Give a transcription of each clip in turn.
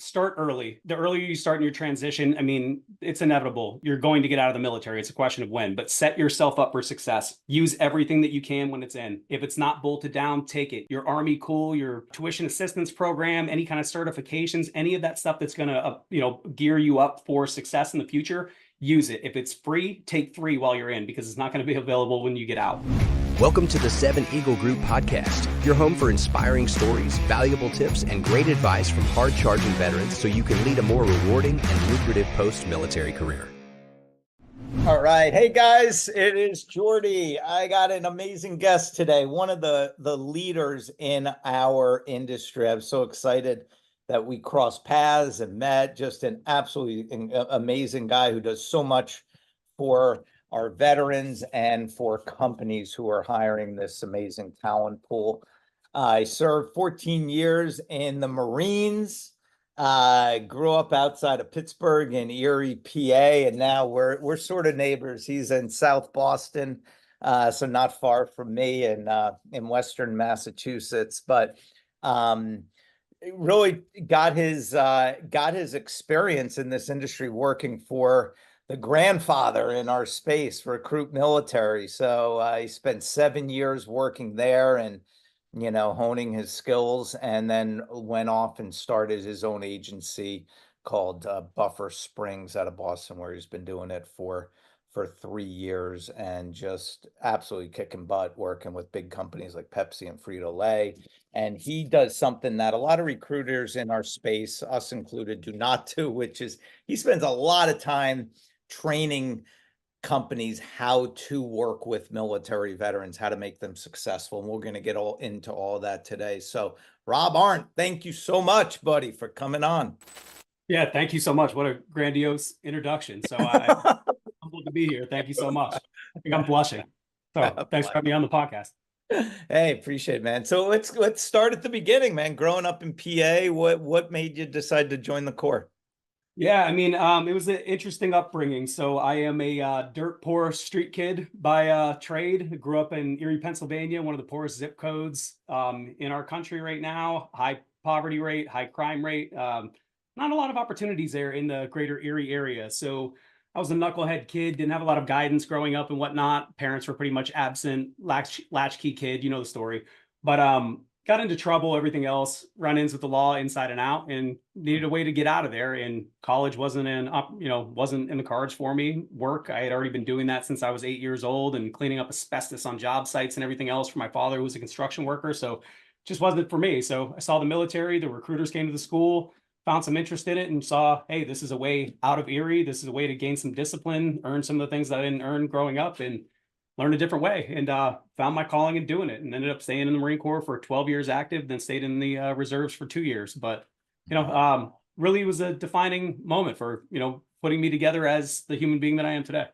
start early. The earlier you start in your transition, I mean, it's inevitable. You're going to get out of the military. It's a question of when, but set yourself up for success. Use everything that you can when it's in. If it's not bolted down, take it. Your Army Cool, your tuition assistance program, any kind of certifications, any of that stuff that's going to, gear you up for success in the future, use it. If it's free, take 3 while you're in, because it's not going to be available when you get out. Welcome to the 7 Eagle Group podcast, your home for inspiring stories, valuable tips, and great advice from hard-charging veterans so you can lead a more rewarding and lucrative post-military career. All right. Hey, guys, it is Jordy. I got an amazing guest today, one of the leaders in our industry. I'm so excited that we crossed paths and met. Just an absolutely amazing guy who does so much for our veterans and for companies who are hiring this amazing talent pool. I served 14 years in the Marines. Grew up outside of Pittsburgh in Erie, PA, and now we're sort of neighbors. He's in South Boston, so not far from me in Western Massachusetts. But really got his experience in this industry working for the grandfather in our space, Recruit Military. So he spent 7 years working there and, honing his skills, and then went off and started his own agency called BufferSprings out of Boston, where he's been doing it for 3 years and just absolutely kicking butt, working with big companies like Pepsi and Frito-Lay. And he does something that a lot of recruiters in our space, us included, do not do, which is he spends a lot of time training companies how to work with military veterans, how to make them successful. And we're going to get into all that today. So Rob Arndt, thank you so much, buddy, for coming on. Yeah, thank you so much. What a grandiose introduction. So I'm humbled to be here. Thank you so much. I think I'm blushing. So thanks for having me on the podcast. Hey, appreciate it, man. So let's start at the beginning, man. Growing up in PA, what made you decide to join the Corps? Yeah, I mean, it was an interesting upbringing. So I am a dirt poor street kid by trade. I grew up in Erie, Pennsylvania, one of the poorest zip codes in our country right now. High poverty rate, high crime rate. Not a lot of opportunities there in the greater Erie area. So I was a knucklehead kid, didn't have a lot of guidance growing up and whatnot. Parents were pretty much absent, latchkey kid, you know the story. But got into trouble, everything else, run-ins with the law inside and out, and needed a way to get out of there. And college wasn't in the cards for me. Work, I had already been doing that since I was 8 years old, and cleaning up asbestos on job sites and everything else for my father, who was a construction worker. So just wasn't for me. So I saw the military, the recruiters came to the school, found some interest in it, and saw, hey, this is a way out of Erie. This is a way to gain some discipline, earn some of the things that I didn't earn growing up, and learn a different way. And found my calling in doing it, and ended up staying in the Marine Corps for 12 years active, then stayed in the reserves for 2 years. But, really was a defining moment for, putting me together as the human being that I am today.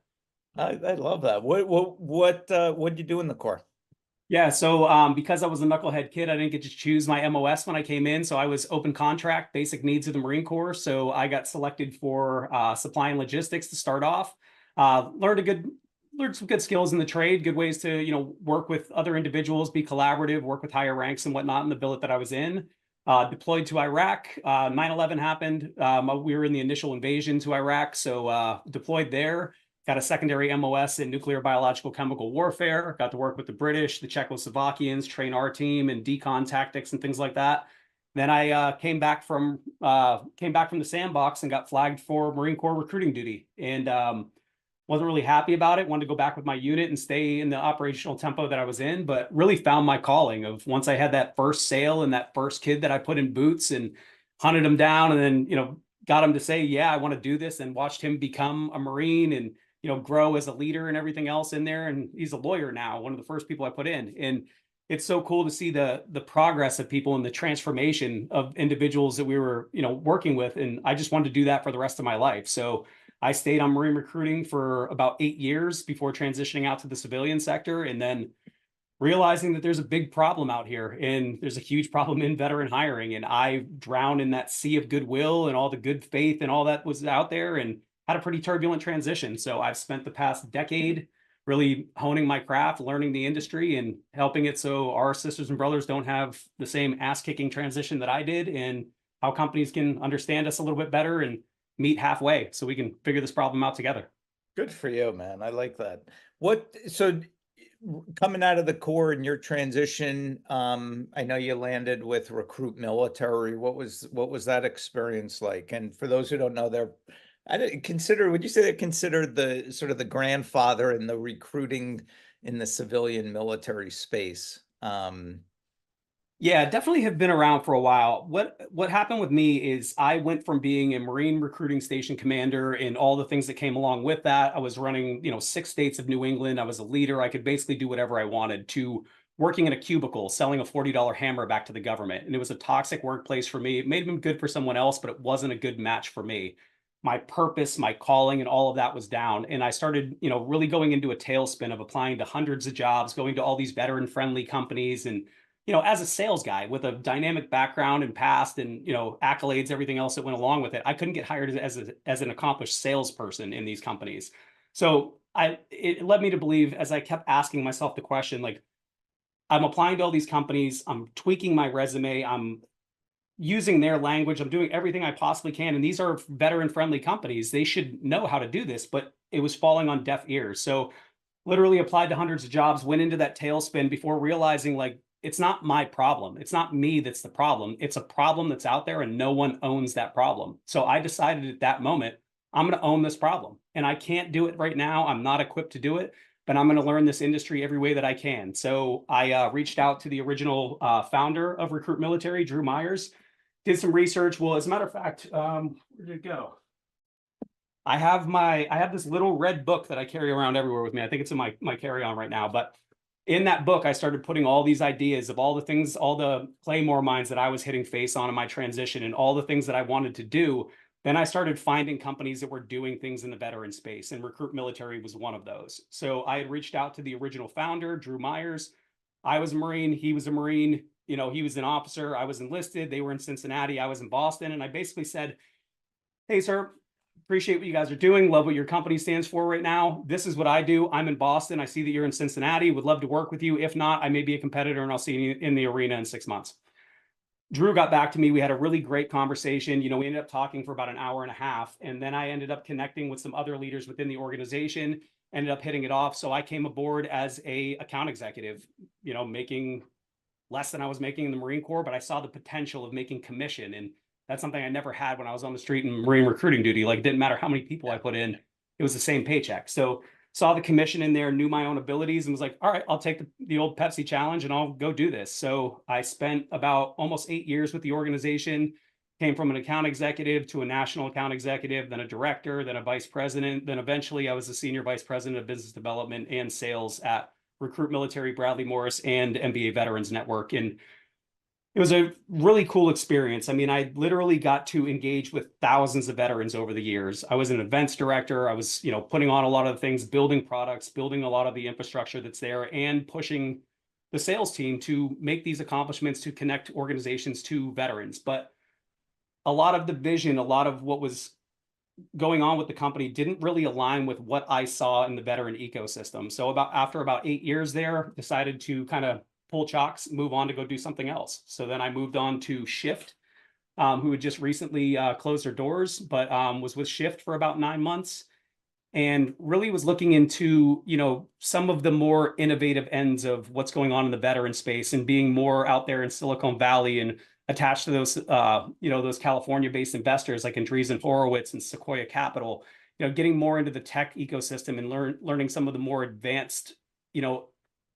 I love that. What did you do in the Corps? Yeah, so because I was a knucklehead kid, I didn't get to choose my MOS when I came in. So I was open contract, basic needs of the Marine Corps. So I got selected for supply and logistics to start off. Learned some good skills in the trade, good ways to, work with other individuals, be collaborative, work with higher ranks and whatnot in the billet that I was in. Deployed to Iraq. 9/11 happened. We were in the initial invasion to Iraq. So deployed there. Got a secondary MOS in nuclear, biological, chemical warfare. Got to work with the British, the Czechoslovakians, train our team in decon tactics and things like that. Then I came back from the sandbox and got flagged for Marine Corps recruiting duty, and wasn't really happy about it. Wanted to go back with my unit and stay in the operational tempo that I was in, but really found my calling of once I had that first sale and that first kid that I put in boots and hunted him down, and then got him to say, yeah, I want to do this, and watched him become a Marine and grow as a leader and everything else in there. And he's a lawyer now, one of the first people I put in. And it's so cool to see the progress of people and the transformation of individuals that we were, working with. And I just wanted to do that for the rest of my life. So I stayed on Marine recruiting for about 8 years before transitioning out to the civilian sector, and then realizing that there's a big problem out here, and there's a huge problem in veteran hiring. And I drowned in that sea of goodwill and all the good faith and all that was out there, and had a pretty turbulent transition. So I've spent the past decade really honing my craft, learning the industry, and helping it so our sisters and brothers don't have the same ass-kicking transition that I did, and how companies can understand us a little bit better and meet halfway so we can figure this problem out together. Good for you, man. I like that. So coming out of the Corps and your transition, I know you landed with Recruit Military. What was that experience like? And for those who don't know, would you say they're considered the sort of the grandfather in the recruiting in the civilian military space? Yeah, definitely have been around for a while. What happened with me is I went from being a Marine recruiting station commander and all the things that came along with that. I was running, 6 states of New England. I was a leader. I could basically do whatever I wanted, to working in a cubicle, selling a $40 hammer back to the government. And it was a toxic workplace for me. It may have been good for someone else, but it wasn't a good match for me. My purpose, my calling, and all of that was down. And I started, really going into a tailspin of applying to hundreds of jobs, going to all these veteran-friendly companies, and as a sales guy with a dynamic background and past and, accolades, everything else that went along with it, I couldn't get hired as an accomplished salesperson in these companies. So it led me to believe, as I kept asking myself the question, like, I'm applying to all these companies, I'm tweaking my resume, I'm using their language, I'm doing everything I possibly can. And these are veteran friendly companies. They should know how to do this, but it was falling on deaf ears. So literally applied to hundreds of jobs, went into that tailspin before realizing, like, it's not my problem. It's not me that's the problem. It's a problem that's out there and no one owns that problem. So I decided at that moment, I'm going to own this problem. And I can't do it right now. I'm not equipped to do it, but I'm going to learn this industry every way that I can. So I reached out to the original founder of Recruit Military, Drew Myers, did some research. Well, as a matter of fact, where did it go? I have this little red book that I carry around everywhere with me. I think it's in my carry-on right now, but in that book, I started putting all these ideas of all the things, all the claymore mines that I was hitting face on in my transition and all the things that I wanted to do. Then I started finding companies that were doing things in the veteran space, and Recruit Military was one of those. So I had reached out to the original founder, Drew Myers. I was a Marine, he was a Marine, he was an officer, I was enlisted, they were in Cincinnati, I was in Boston. And I basically said, hey, sir, appreciate what you guys are doing. Love what your company stands for right now. This is what I do. I'm in Boston. I see that you're in Cincinnati. Would love to work with you. If not, I may be a competitor and I'll see you in the arena in 6 months. Drew got back to me. We had a really great conversation. We ended up talking for about an hour and a half. And then I ended up connecting with some other leaders within the organization, ended up hitting it off. So I came aboard as a account executive, making less than I was making in the Marine Corps, but I saw the potential of making commission. And that's something I never had when I was on the street in Marine recruiting duty. Like, it didn't matter how many people I put in, it was the same paycheck. So saw the commission in there, knew my own abilities, and was like, all right, I'll take the old Pepsi challenge and I'll go do this. So I spent about almost 8 years with the organization, came from an account executive to a national account executive, then a director, then a vice president. Then eventually I was the senior vice president of business development and sales at Recruit Military, Bradley Morris, and MBA Veterans Network. And it was a really cool experience. I mean, I literally got to engage with thousands of veterans over the years. I was an events director. I was, putting on a lot of things, building products, building a lot of the infrastructure that's there, and pushing the sales team to make these accomplishments to connect organizations to veterans. But a lot of the vision, a lot of what was going on with the company didn't really align with what I saw in the veteran ecosystem. So after about 8 years there, decided to kind of pull chocks, move on to go do something else. So then I moved on to Shift, who had just recently closed their doors, but was with Shift for about 9 months, and really was looking into, some of the more innovative ends of what's going on in the veteran space, and being more out there in Silicon Valley and attached to those, those California-based investors like Andreessen Horowitz and Sequoia Capital, getting more into the tech ecosystem and learning some of the more advanced,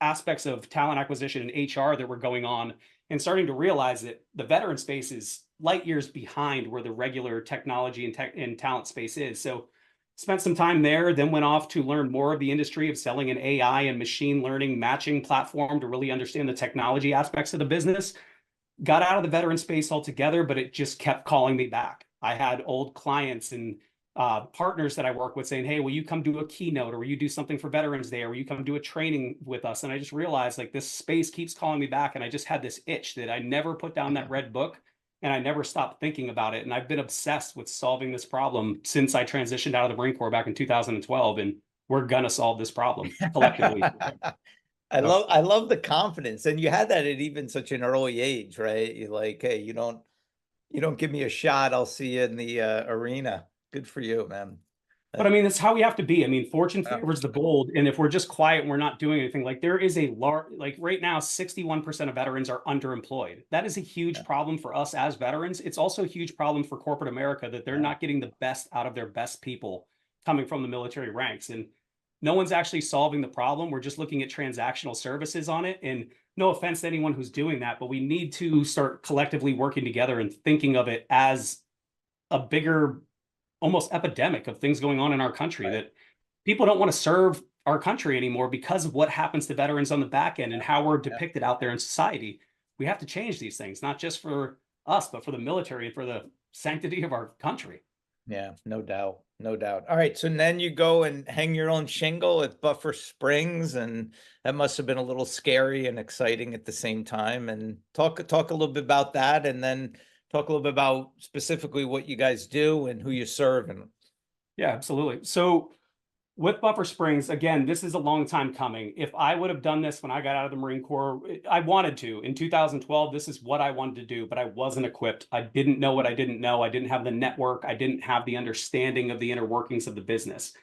aspects of talent acquisition and HR that were going on, and starting to realize that the veteran space is light years behind where the regular technology and tech and talent space is. So spent some time there, then went off to learn more of the industry of selling an AI and machine learning matching platform to really understand the technology aspects of the business. Got out of the veteran space altogether, but it just kept calling me back. I had old clients and partners that I work with saying, hey, will you come do a keynote, or will you do something for Veterans Day, or will you come do a training with us? And I just realized, like, this space keeps calling me back. And I just had this itch that I never put down that red book, and I never stopped thinking about it. And I've been obsessed with solving this problem since I transitioned out of the Marine Corps back in 2012. And we're going to solve this problem collectively. I love the confidence. And you had that at even such an early age, right? You're like, hey, You don't give me a shot, I'll see you in the arena. Good for you, man. But I mean, that's how we have to be. I mean, fortune Yeah. favors the bold. And if we're just quiet and we're not doing anything, like there is a large, like right now, 61% of veterans are underemployed. That is a huge Yeah. problem for us as veterans. It's also a huge problem for corporate America that they're Yeah. not getting the best out of their best people coming from the military ranks. And no one's actually solving the problem. We're just looking at transactional services on it. And no offense to anyone who's doing that, but we need to start collectively working together and thinking of it as a bigger almost epidemic of things going on in our country, Right. that people don't want to serve our country anymore because of what happens to veterans on the back end and how we're Yeah. depicted out there in society. We have to change these things, not just for us, but for the military and for the sanctity of our country. Yeah, no doubt. No doubt. All right. So then you go and hang your own shingle at Buffer Springs, and that must have been a little scary and exciting at the same time. And talk a little bit about that, and then talk a little bit about specifically what you guys do and who you serve. And Yeah, absolutely. So with Buffer Springs, again, this is a long time coming. If I would have done this when I got out of the Marine Corps, I wanted to. In 2012, this is what I wanted to do, but I wasn't equipped. I didn't know what I didn't know. I didn't have the network. I didn't have the understanding of the inner workings of the business.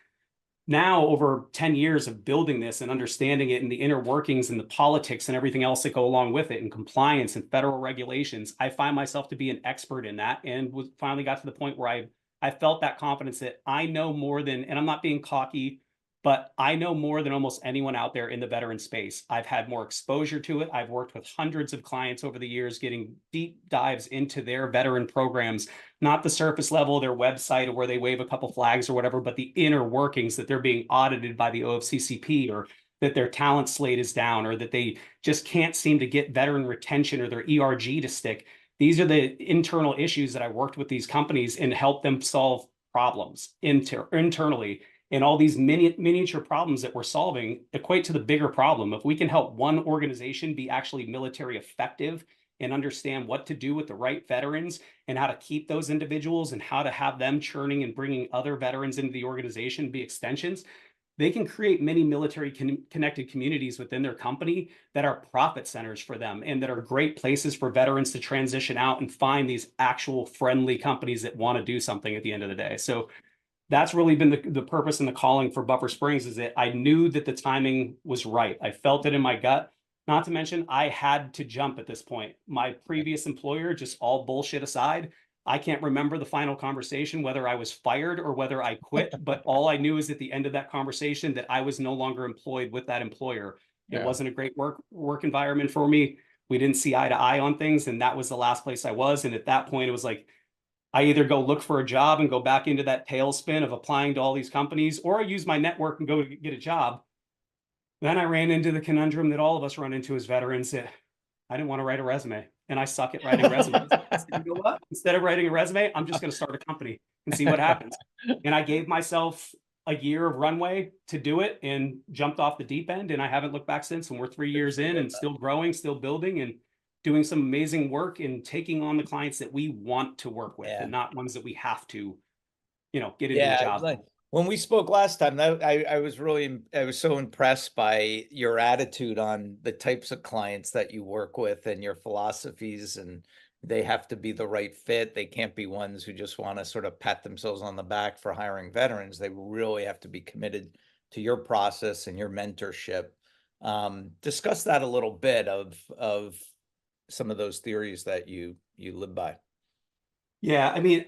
Now, over 10 years of building this and understanding it and the inner workings and the politics and everything else that go along with it and compliance and federal regulations, I find myself to be an expert in that, and was finally got to the point where I felt that confidence that I know more than, and I'm not being cocky, but I know more than almost anyone out there in the veteran space. I've had more exposure to it. I've worked with hundreds of clients over the years, getting deep dives into their veteran programs, not the surface level, their website or where they wave a couple flags or whatever, but the inner workings, that they're being audited by the OFCCP, or that their talent slate is down, or that they just can't seem to get veteran retention or their ERG to stick. These are the internal issues that I worked with these companies and helped them solve problems internally. And all these miniature problems that we're solving equate to the bigger problem. If we can help one organization be actually military effective and understand what to do with the right veterans and how to keep those individuals and how to have them churning and bringing other veterans into the organization, be extensions, they can create many military connected communities within their company that are profit centers for them and that are great places for veterans to transition out and find these actual friendly companies that want to do something at the end of the day. So that's really been the purpose and the calling for Buffer Springs, is that I knew that the timing was right. I felt it in my gut. Not to mention, I had to jump at this point. My previous employer, just all bullshit aside, I can't remember the final conversation, whether I was fired or whether I quit. But all I knew is at the end of that conversation that I was no longer employed with that employer. It yeah, wasn't a great work environment for me. We didn't see eye to eye on things, and that was the last place I was. And at that point, it was like, I either go look for a job and go back into that tailspin of applying to all these companies, or I use my network and go get a job. Then I ran into the conundrum that all of us run into as veterans, that I didn't want to write a resume, and I suck at writing resumes. I said, you know what? Instead of writing a resume, I'm just going to start a company and see what happens. And I gave myself a year of runway to do it and jumped off the deep end. And I haven't looked back since. And we're 3 years in and still growing, still building, and doing some amazing work and taking on the clients that we want to work with, yeah. and not ones that we have to, get into a Yeah, job. like when we spoke last time, I was really, I was so impressed by your attitude on the types of clients that you work with and your philosophies, and they have to be the right fit. They can't be ones who just want to sort of pat themselves on the back for hiring veterans. They really have to be committed to your process and your mentorship. Discuss that a little bit of some of those theories that you live by. Yeah, I mean,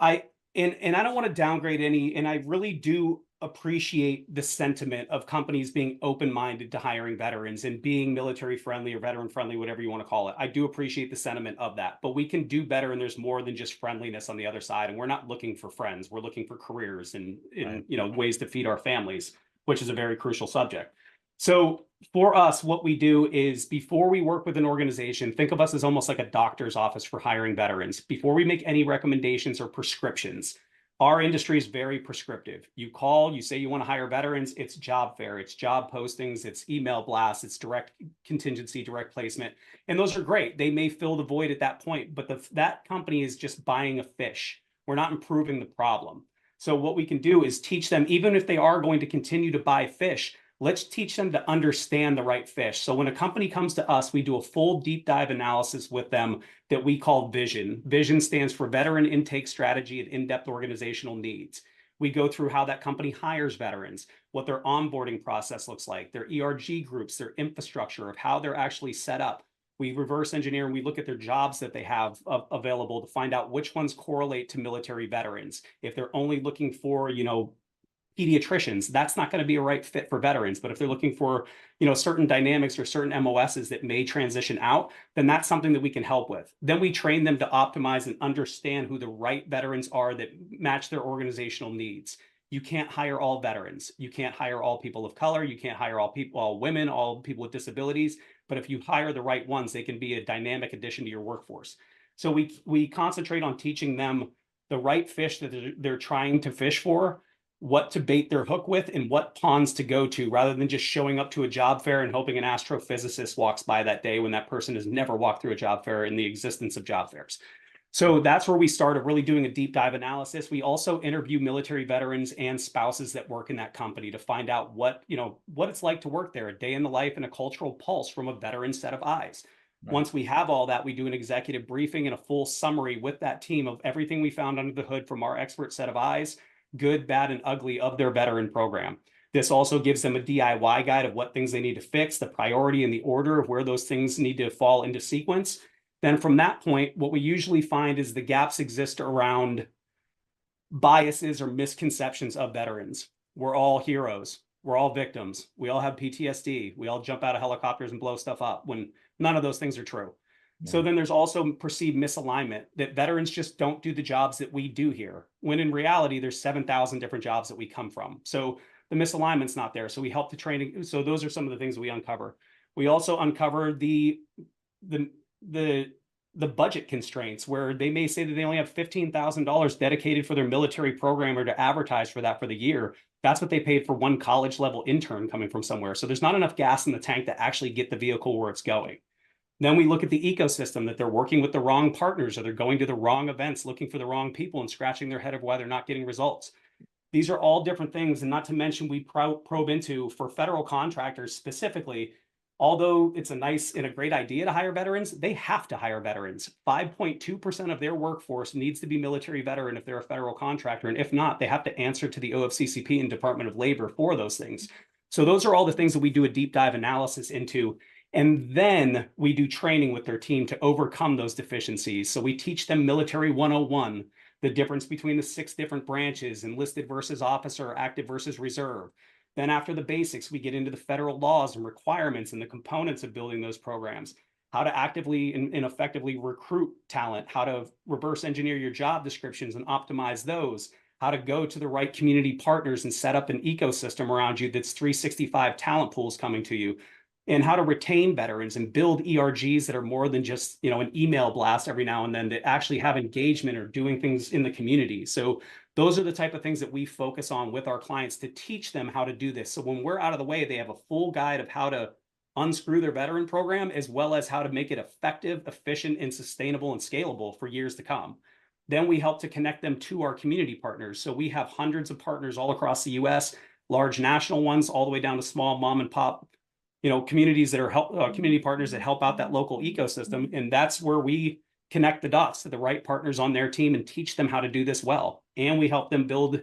and I don't want to downgrade any, and I really do appreciate the sentiment of companies being open-minded to hiring veterans and being military friendly or veteran friendly, whatever you want to call it. I do appreciate the sentiment of that, but we can do better, and there's more than just friendliness on the other side. And we're not looking for friends. We're looking for careers and Right. ways to feed our families, which is a very crucial subject. So for us, what we do is, before we work with an organization, think of us as almost like a doctor's office for hiring veterans. Before we make any recommendations or prescriptions, our industry is very prescriptive. You call, you say you want to hire veterans, it's job fair, it's job postings, it's email blasts, it's direct contingency, direct placement. And those are great. They may fill the void at that point, but that company is just buying a fish. We're not improving the problem. So what we can do is teach them, even if they are going to continue to buy fish, Let's teach them to understand the right fish. So when a company comes to us, we do a full deep dive analysis with them that we call Vision. Vision stands for Veteran Intake Strategy and In-Depth Organizational Needs. We go through how that company hires veterans, what their onboarding process looks like, their ERG groups, their infrastructure of how they're actually set up. We reverse engineer and we look at their jobs that they have available to find out which ones correlate to military veterans. If they're only looking for, pediatricians, that's not going to be a right fit for veterans. But if they're looking for, certain dynamics or certain MOSs that may transition out, then that's something that we can help with. Then we train them to optimize and understand who the right veterans are that match their organizational needs. You can't hire all veterans. You can't hire all people of color. You can't hire all people, all women, all people with disabilities. But if you hire the right ones, they can be a dynamic addition to your workforce. So we concentrate on teaching them the right fish that they're trying to fish for, what to bait their hook with, and what ponds to go to, rather than just showing up to a job fair and hoping an astrophysicist walks by that day when that person has never walked through a job fair in the existence of job fairs. So that's where we started really doing a deep dive analysis. We also interview military veterans and spouses that work in that company to find out what it's like to work there, a day in the life and a cultural pulse from a veteran set of eyes. Right. Once we have all that, we do an executive briefing and a full summary with that team of everything we found under the hood from our expert set of eyes, good, bad, and ugly of their veteran program. This also gives them a DIY guide of what things they need to fix, the priority and the order of where those things need to fall into sequence. Then from that point, what we usually find is the gaps exist around biases or misconceptions of veterans. We're all heroes. We're all victims. We all have PTSD. We all jump out of helicopters and blow stuff up, when none of those things are true. Yeah. So then there's also perceived misalignment, that veterans just don't do the jobs that we do here, when in reality, there's 7,000 different jobs that we come from. So the misalignment's not there. So we help the training. So those are some of the things we uncover. We also uncover the budget constraints, where they may say that they only have $15,000 dedicated for their military program or to advertise for that for the year. That's what they paid for one college level intern coming from somewhere. So there's not enough gas in the tank to actually get the vehicle where it's going. Then we look at the ecosystem, that they're working with the wrong partners, or they're going to the wrong events, looking for the wrong people and scratching their head of why they're not getting results. These are all different things. And not to mention, we probe into, for federal contractors specifically, although it's a nice and a great idea to hire veterans, they have to hire veterans. 5.2% of their workforce needs to be military veteran if they're a federal contractor. And if not, they have to answer to the OFCCP and Department of Labor for those things. So those are all the things that we do a deep dive analysis into. And then we do training with their team to overcome those deficiencies. So we teach them Military 101, the difference between the 6 different branches, enlisted versus officer, active versus reserve. Then after the basics, we get into the federal laws and requirements and the components of building those programs, how to actively and effectively recruit talent, how to reverse engineer your job descriptions and optimize those, how to go to the right community partners and set up an ecosystem around you that's 365 talent pools coming to you, and how to retain veterans and build ERGs that are more than just, an email blast every now and then, that actually have engagement or doing things in the community. So those are the type of things that we focus on with our clients to teach them how to do this. So when we're out of the way, they have a full guide of how to unscrew their veteran program, as well as how to make it effective, efficient, and sustainable and scalable for years to come. Then we help to connect them to our community partners. So we have hundreds of partners all across the US, large national ones, all the way down to small mom and pop communities that are community partners that help out that local ecosystem. And that's where we connect the dots to the right partners on their team and teach them how to do this well. And we help them build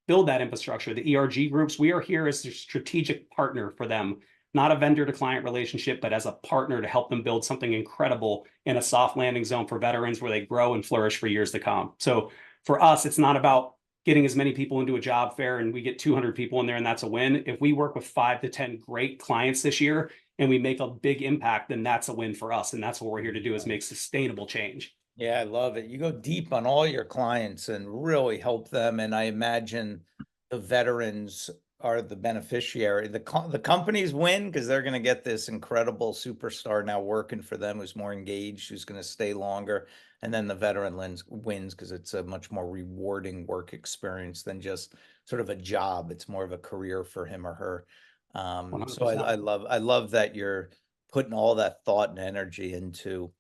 that infrastructure. The ERG groups, we are here as a strategic partner for them, not a vendor to client relationship, but as a partner to help them build something incredible in a soft landing zone for veterans where they grow and flourish for years to come. So for us, it's not about getting as many people into a job fair and we get 200 people in there and that's a win. If we work with 5 to 10 great clients this year and we make a big impact, then that's a win for us. And that's what we're here to do, is make sustainable change. Yeah, I love it. You go deep on all your clients and really help them. And I imagine the veterans are the beneficiary. The companies win because they're going to get this incredible superstar now working for them who's more engaged, who's going to stay longer. And then the veteran wins because it's a much more rewarding work experience than just sort of a job. It's more of a career for him or her. So I love that you're putting all that thought and energy into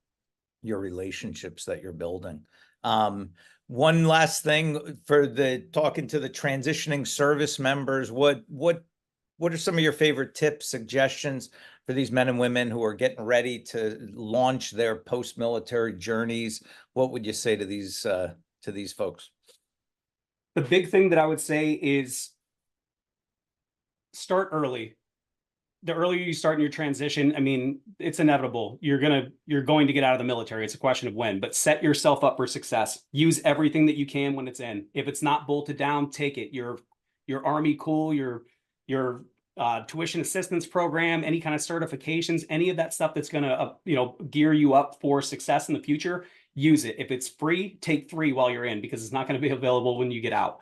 your relationships that you're building. One last thing for talking to the transitioning service members, what what are some of your favorite tips, suggestions for these men and women who are getting ready to launch their post-military journeys? What would you say to these folks? The big thing that I would say is start early. The earlier you start in your transition, I mean, it's inevitable. You're going to get out of the military. It's a question of when, but set yourself up for success. Use everything that you can when it's in. If it's not bolted down, take it. Your Army cool, your tuition assistance program, any kind of certifications, any of that stuff that's going to gear you up for success in the future. Use it. If it's free, take 3 while you're in, because it's not going to be available when you get out.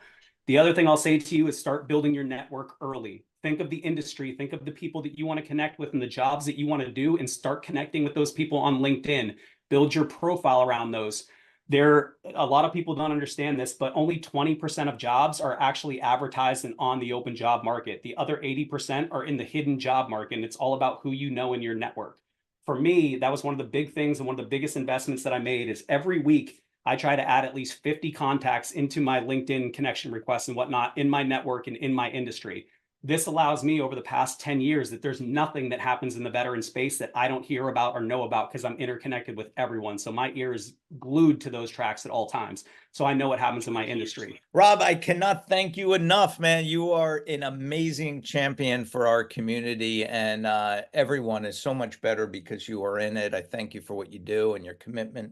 The other thing I'll say to you is start building your network early. Think of the industry, think of the people that you want to connect with and the jobs that you want to do, and start connecting with those people on LinkedIn. Build your profile around those. A lot of people don't understand this, but only 20% of jobs are actually advertised and on the open job market. The other 80% are in the hidden job market, and it's all about who you know in your network. For me, that was one of the big things, and one of the biggest investments that I made is every week I try to add at least 50 contacts into my LinkedIn connection requests and whatnot in my network and in my industry. This allows me over the past 10 years that there's nothing that happens in the veteran space that I don't hear about or know about, because I'm interconnected with everyone. So my ear is glued to those tracks at all times. So I know what happens in my industry. Rob, I cannot thank you enough, man. You are an amazing champion for our community, and everyone is so much better because you are in it. I thank you for what you do and your commitment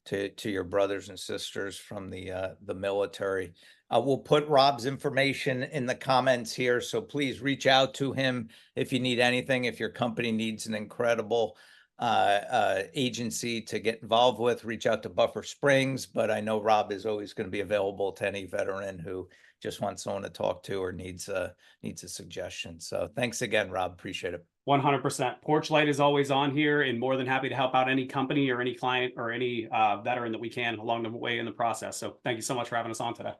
to your brothers and sisters from the military. We'll put Rob's information in the comments here, so please reach out to him if you need anything. If your company needs an incredible agency to get involved with, reach out to BufferSprings. But I know Rob is always going to be available to any veteran who just wants someone to talk to or needs a suggestion. So thanks again, Rob. Appreciate it. 100%. Porch Light is always on here, and more than happy to help out any company or any client or any veteran that we can along the way in the process. So thank you so much for having us on today.